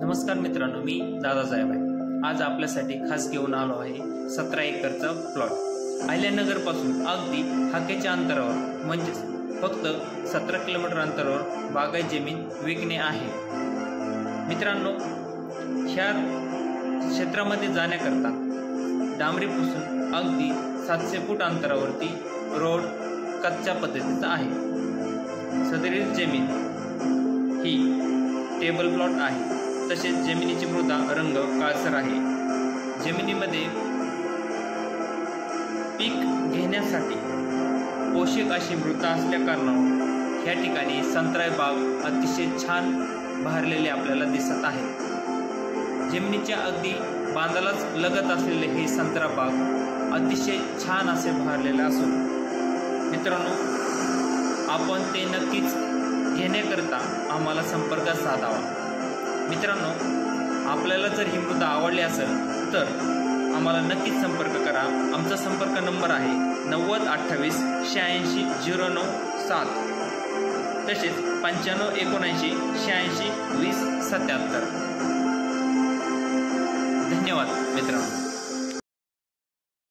नमस्कार मित्रांनो, मी दादासाहेब आहे। आज आपल्यासाठी खास घेऊन आलो आहे 17 एकरचा प्लॉट। अहिल्यानगर पासून अगदी हाकेच्या अंतरावर म्हणजेच फक्त 17 किलोमीटर अंतरावर बागायत जमीन विकणे आहे। मित्रांनो, ह्या क्षेत्रामध्ये जाण्याकरता डांबरीपासून अगदी 700 फूट अंतरावरती रोड कच्च्या पद्धतीचा आहे। सदरील जमीन ही टेबल प्लॉट आहे। तसेच जमिनीची मृदा रंग काळसर आहे। जमिनीमध्ये पीक घेण्यासाठी पोषक अशी मृदा असल्या कारणाने ह्या ठिकाणी संत्रा बाग अतिशय छान बहरलेले आपल्याला दिसत आहे। जमिनीच्या अगदी बांधालाच लगत असलेले हे संत्रा बाग अतिशय छान असे बहरलेले असून मित्रांनो, आपण ते नक्कीच घेण्याकरता आम्हाला संपर्क साधावा। मित्रांनो, आपल्याला जर ही मृदा आवडली असेल तर आम्हाला नक्कीच संपर्क करा। आमचा संपर्क नंबर आहे 90 28 86 09 7 तसेच 95 79 86 20 77। धन्यवाद मित्रांनो।